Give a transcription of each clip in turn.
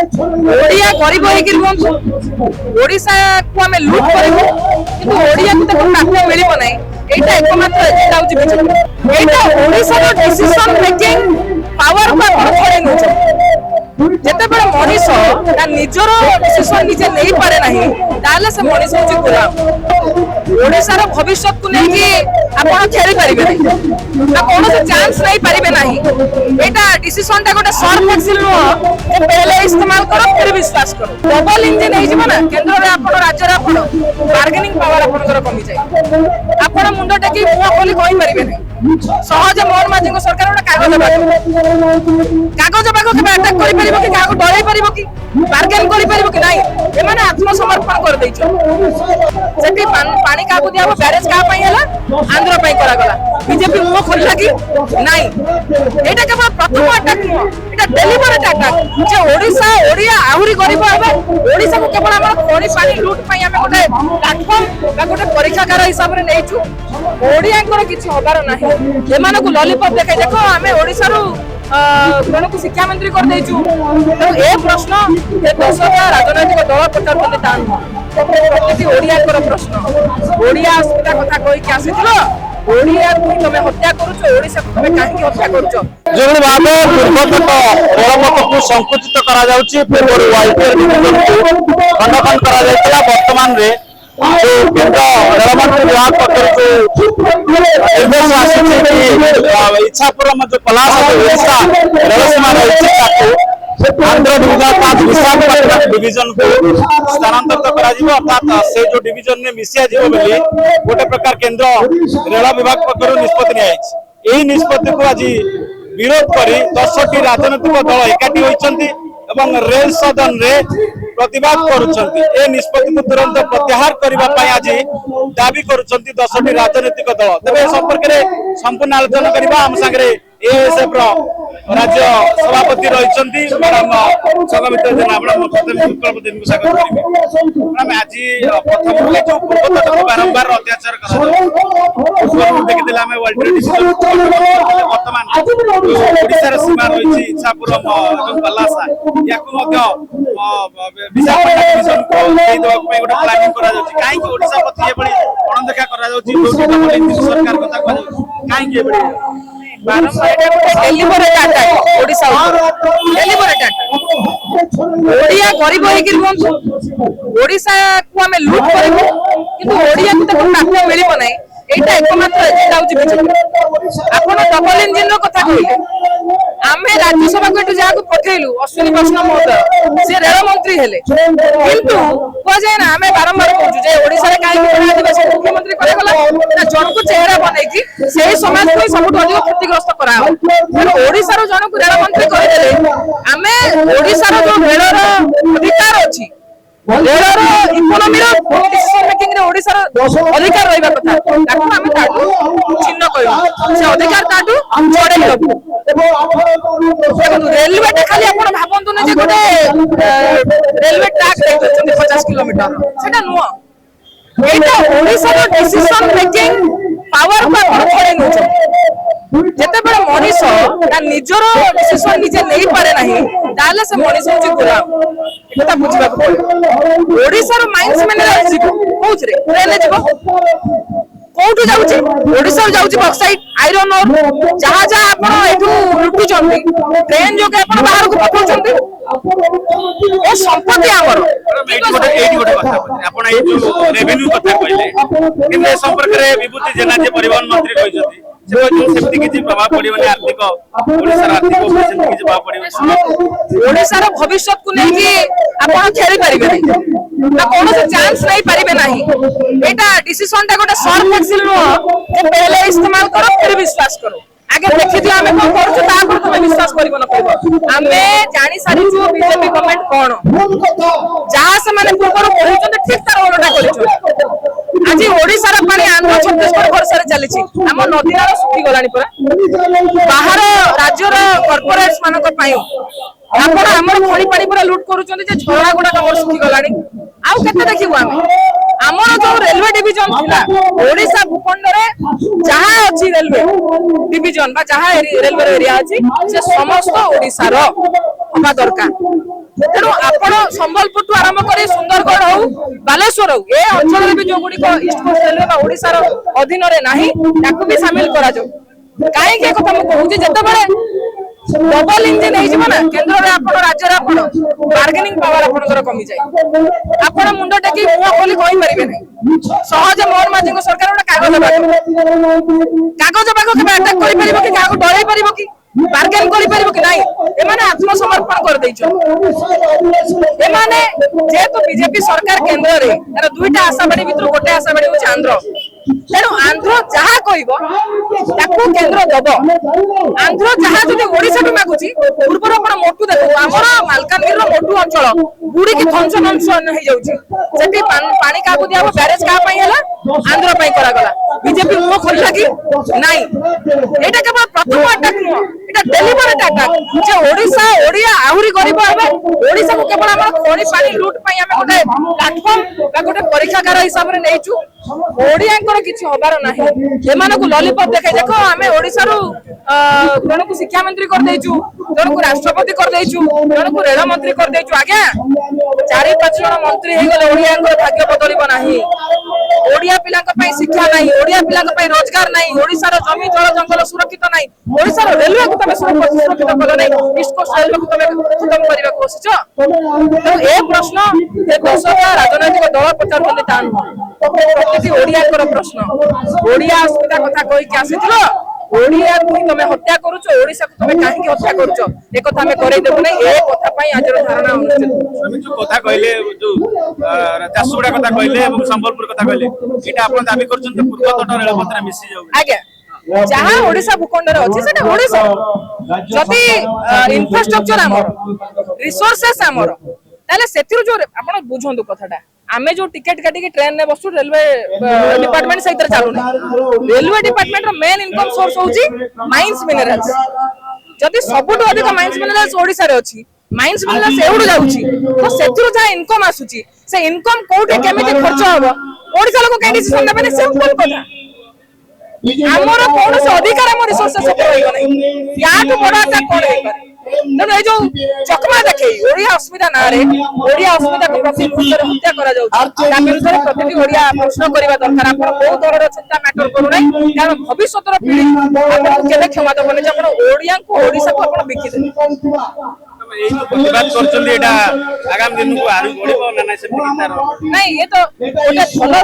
ओडिया गरीब होइकिर रुहंतु ओडिशा को आमे लूट करिवु किंतु ओडिया को ताको प्राप्य मिलिबो नै एटा एकमात्र एजेंडा होची बीजेपी एटा ओडिशा रो डिसिजन मेकिंग पावर को आपण छडे नउछ जेते बेले मनीष ता निजरो डिसिजन निजे नै पारे नाही ताले से मनीष होची गुलाम ओडिशा रो भविष्य को नै कि आपण खेली परिबे नै ना कोनो से चांस नै परिबे नाही एटा डिसिजन ता गोटे सर्फ एक्सिल नो जे पहले इस्तेमाल करो फिर विश्वास करो डबल इंजन हे जिवो ना केंद्र रे आपण राज्य रे आपण बार्गेनिंग पावर आपण कर कमी जाय आपण मुंड टेकी मुआ खोली कहि परिबे नै सहज मोहन माझी को सरकार कागज बाग के अटैक करि परिबो कि कागज डरै परिबो कि बार्गेन करि परिबो कि नाही ए माने आत्मसमर्पण कर दैछो सेठी पानी कागु दियाबो बैरेज का पई हला आंध्र पई करा गला बीजेपी मुह खोलला कि नाही एटा केवल प्रथम अटैक नो एटा डेलिबरेट अटैक जे ओडिसा ओडिया आहुरी गरीब होबे ओडिसा को केवल हमर खड़ी पानी लूट पई हमें गोटे प्लेटफॉर्म बा गोटे परीक्षागार हिसाब रे नेइछु ओडिया को किछि होबार नाही एमानकु लॉलीपॉप देखाइ देखो हमें ओडिसा रो कोन को शिक्षा मंत्री कर देछु तो ए प्रश्न ए दशटा राजनैतिक दल पचार करते तान प्रति ओडिया कर प्रश्न ओडिया अस्मिता कथा कहि के आसीथिलो ओडिया को तमे हत्या करूछो ओडिसा को तमे काहे हत्या करूछो जेबे भाबे पूर्वतट रेलपथ को संकुचित करा जाउची पूर्व वाईपीएल खंडन करा जायतला वर्तमान रे जो केंद्र रेलमंत्री विभाग पक्ष निर्देश आसी इच्छापुरम जो पलास ओडिशा रेल सीमा रही आंध्र डिविजन 5 विशाखापट्टनम डिविजन को स्थानांतरित करा जिवो अर्थात से जो डिविजन में मिसिया जिवो बोली गोटे प्रकार केंद्र रेल विभाग पक्ष निष्पत्ति नियाइछ एही निष्पत्ति को आज विरोध करी 10टी राजनीतिक दल एकाठी होइछन्ती एवं रेल सदन रे प्रतिवाद करुछन्ती ए निष्पत्ति को तुरंत प्रत्याहार करबा पई आज दाबी करुछन्ती 10टी राजनीतिक दल तबे संपर्क रे संपूर्ण आलोचना करबा हम संगे एएसएफ रो राज्य सभापति रहिछन्ती मैडम संगमित जन आपण प्रथम विकल्प दिन को स्वागत करिवे मैडम आज प्रथम जो पूर्वतट को बारंबार अत्याचार करा देखिदिला हम वर्ल्ड ट्रेड डिसिजन वर्तमान ओडिसा रे सीमा रहिछि इच्छापुरम एवं पलासा याकु मध्य विशाखापट्टनम डिविजन को दे दवा पई गोटे प्लानिंग करा जाउछि काहे कि ओडिसा प्रति एबळी अणदेखा करा जाउछि जोटी सरकार कथा कह जाउछि काहे कि एबळी बारंबार deliberate attack Odisha deliberate attack Odia गरीब होइकिर रुहंतु ओडिशा को आमे लूट करिवु किंतु ओडिया को ताको प्राप्य मिलिबो नै एटा एकमात्र एजेंडा होची बीजेपी आपण डबल इंजन रो कथा कहिले आमे राज्यसभा को जा को पठेलु अश्विनी वैष्णव महोदय से रेल मंत्री हेले किंतु को जाय ना आमे बारंबार कहू जे ओडिसा रे काहे कि आदिवासी मुख्यमंत्री करे गला ना जन को चेहरा बनै कि सेही समाज को सबुठ अधिक क्षतिग्रस्त करा हो तेणु ओडिसा रो जन को रेल मंत्री करे देले आमे ओडिसा रो जो रेल रो अधिकार अछि रेल रो इकोनॉमी रो डिसिजन मेकिंग रे ओडिसा रो अधिकार रहबा कथा ताको आमे ताटू चिन्ह करू से अधिकार ताटू छोड़े लबु रेलवे टे खाली आपण भाबंतु ने जे गोटे रेलवे ट्रैक देछन 50 किलोमीटर सेटा नुवा एटा ओडिसा रो डिसिजन मेकिंग पावर को आपण छडे नउछ जेते बेले मनीष ता निजरो डिसिजन निजे नै पारे नाही ताले से मनीष होची गुलाम एटा बुझबा को ओडिसा रो माइंड्स माने रहछि कोच रे ट्रेन जिवो कोठु जाउची ओडिसा जाउची बक्साइट आयरन ओर जहां जहां आपण एठू लुटु चंदी ट्रेन जो के आपण बाहर को पठौ चंदी ओ संपत्ति हमर एटी गोटे कथा आपण ए जो रेवेन्यू कथा कहले किने संपर्क रे विभूति जेना जे परिवहन मंत्री कहिसथि से जो सेफ्टी किछि प्रभाव पड़िबनी आर्थिक ओडिसा आर्थिक ऊपर सेफ्टी किछि प्रभाव पड़िबनी ओडिसा रो भविष्य को नै कि आपण खेली परिबे नै ना कोनो से चांस नै परिबे नाही एटा डिसिजन ता गोटे सर्फ एक्सिल नो जे पहले इस्तेमाल करो फिर विश्वास करो आगे देखि दियो हमें कोन करछु ता पर तुम विश्वास करिबो न करिबो हमें जानि सारी जो बीजेपी गवर्नमेंट कोन जहां से माने पूर्व कहउछन ठीक तार ओलटा करिछु आज ओडिसा रा पानी आंध्र छत्तीसगढ़ भरसा रे चली छी हम नदी नाला सुखी गलानी परा बाहर राज्य रा कॉर्पोरेट्स मानक पई आपण हमर खणी पानी पूरा लूट करूछन जे झोड़ा गुडा कमर सुखी गलानी आउ केते देखिबो हमर जो रेलवे डिवीजन थिला ओडिसा भूखंड रे जहां अछि रेलवे डिवीजन बा जहां रेलवे एरिया अछि से समस्त ओडिसा रो होबा दरकार तेणु संबलपुर ठू आरंभ कर सुंदरगढ़ हो बालेश्वर हो ए अंचल भी जो गुड़ी ईस्ट कोस्ट रेलवे बा ओडिसा रो अधीन रे नाही ताकू भी शामिल करा जाऊ काहे के কথা ମୁଁ କହୁଛି ଯେତେବେଳେ डबल इंजिन हो ना केन्द्र में आप राज्य में आप बार्गेनिंग पावर आपंकर कमी जाए आप मुंड टेक मुह खोली कहींपारे नहीं सहज मोहन माझी सरकार गोटे कागज बाग के अटैक कर कि डर पार कि बार्गेन कर कि नहीं एमाने आत्मसमर्पण कर एमाने जेहेतु बीजेपी सरकार केन्द्र रे तार दुईटा आशाबाड़ी भितर गोटे आशाबाड़ी होची आंध्र तेणु आंध्र जहा कहबो केन्द्र दब आंध्र जहा जदि ओडिसा भी मागुची पूर्वर आपण मोटू देखो हमर मालकानगिरी मोटू अंचल बुड़ी की ध्वंस हो जाउची सेठी पानी काबू दिया बैरेज का पई हला आंध्र पई करा गला बीजेपी मुंह खोलला कि नहीं एटा केवल प्रथम अटैक नुह एटा डेलिबरेट अटैक जे ओडिसा ओडिया आहुरी गरीब हेबे ओडिसा को केवल हमर खणी पानी लूट पई हमें गोटे प्लेटफॉर्म बा गोटे परीक्षागार हिसाब रे नेइचू ओडियांकर किछि होबार नाही एमानकु को लॉलीपॉप देखे देखो हमें ओडिसा रो जन को शिक्षा मंत्री कर देइचू जन को राष्ट्रपति कर देइचू जन को रेल मंत्री कर देइचू आज्ञा 4-5 जन मंत्री हे गले ओडियांकर भाग्य बदलिबो नाही ओडिया पिला पई शिक्षा नाही ओडिया पिला पई रोजगार नाही ओडिसा रो जमी जल जंगल सुरक्षित नाही ओडिसा रो रेलवे को तमे सुरक्षित कलो नाही ईस्ट कोस्ट रेलवे को तमे खत्म करबा को बसिछ तो ए प्रश्न ए दोषका राजनैतिक दल पचार तान प्रति ओडियांकर प्रश्न ओडिया असुविधा कथा कहि के आसीथिलो ओडिया को तमे हत्या करूछ ओडिसा को तमे काहे के हत्या करूछ ए कथा हमें करै देबो नै ए कथा पई आजर धारणा अनुचित हम जो कथा कहले जो जासुड़ा कथा कहले এবং संबलपुर कथा कहले एटा आपण दाबी करछन त पूर्व तट रेल मंत्री मिसी जाउ आज्ञा जहां ओडिसा भूखंड रे अछि सेटा ओडिसा जति इंफ्रास्ट्रक्चर हमर रिसोर्सेस हमर ताले सेतिरु जो आपण बुझंदु कथाटा आमे जो टिकट काटी के ट्रेन ने बसु रेलवे डिपार्टमेंट सहित चालू नहीं रेलवे डिपार्टमेंट रो मेन इनकम सोर्स होची माइंस मिनरल्स जदि सबुठ अधिक माइंस मिनरल्स ओडिसा रे अछि माइंस मिनरल्स एउडु जाउची तो सेतिरु जा इनकम आसुची से इनकम कोठे केमिति खर्च होबो ओडिसा लोक काई डिसिजन नेबे सिंपल कथा हमर कोन से अधिकार हम रिसोर्सेस से होइबो नै याटु बडा ता कोन हेपर तेणु ये जो चकमा देखे ओडिया अस्मिता ना रे ओडिया अस्मिता को प्रति हत्या करा जाउची ता विरुद्ध प्रतिटी ओडिया प्रश्न करबा दरकार आपण बहुत दरर चिंता मैटर करू नै कारण भविष्यतर पीढ़ी आपण केबे क्षमा दबने जे आपण ओडिया को ओडिसा को आपण बिकी दे प्रतिवाद करछन एटा आगामी दिन को आरु बढ़िबो ना नै से तार नहीं ये तो गोटे भल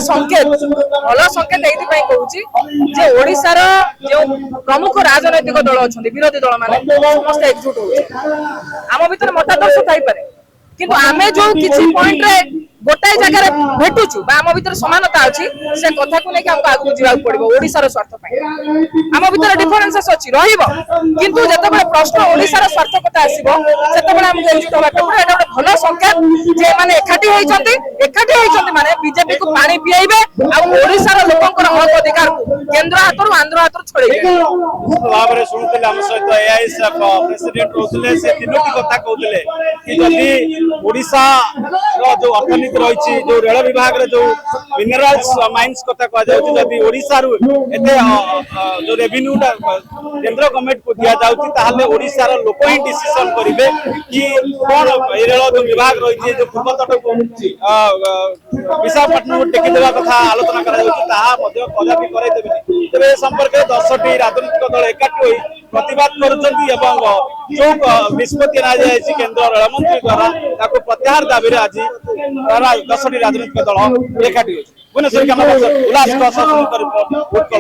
संकेत एथि पई कहूची जे ओडिसा रो जो प्रमुख राजनैतिक दल अछंती विरोधी दल माने समस्त एकजुट होचे आम भीतर मतादर्श थाई पारे किंतु आमे जो किछि पॉइंट रे गोटाई जगह रे भेटुछु बा आम भीतर समानता अछि से कथा को लेके हमको आगु जीवा पड़िबो ओडिसा रो स्वार्थ पई आम भीतर डिफरेंसेस अछि रहिबो किंतु जतबे प्रश्न ओडिसा रो स्वार्थ कथा आसीबो सेतबे हम एकजुट होबा पड़िबो एटा गोटे भलो संकेत जे माने एकाठी होइचंती माने बीजेपी को पानी पियाइबे आ ओडिसा रो लोकंकर हक अधिकार को केंद्र हातरु आंध्र हातरु छोड़ेबे बाबरे सुनतेले हम सहित एआईएसएफ प्रेसिडेंट रोतले से तीनोटी कथा कहउतले कि जदी ओडिसा रो जो अर्थनीति रही जो रेल विभाग रे जो मिनरल्स माइंस कथा कह जाउची जदी ओडिसा रु एते जो रेवेन्यू केंद्र गवर्नमेंट को दिया जाउची ताहले ओडिसा रो लोक ही डिसीजन करिवे कि कोन रेल जो विभाग रही जो पूर्व तट को विशाखापट्टनम टेकी देवा कथा आलोचना करा जाउची ताहा मध्ये कदापि करे देबे तबे संपर्क 10टी राजनीतिक दल एकाठी होई प्रतिवाद करुचंती एवं जो निष्पत्ति ना जाय केंद्र रेल मंत्री द्वारा ताको प्रत्याहार दाबी रे आज 10टी राजनीतिक दल एकाठी होई भुवनेश्वर कैमरा उल्लास का रिपोर्ट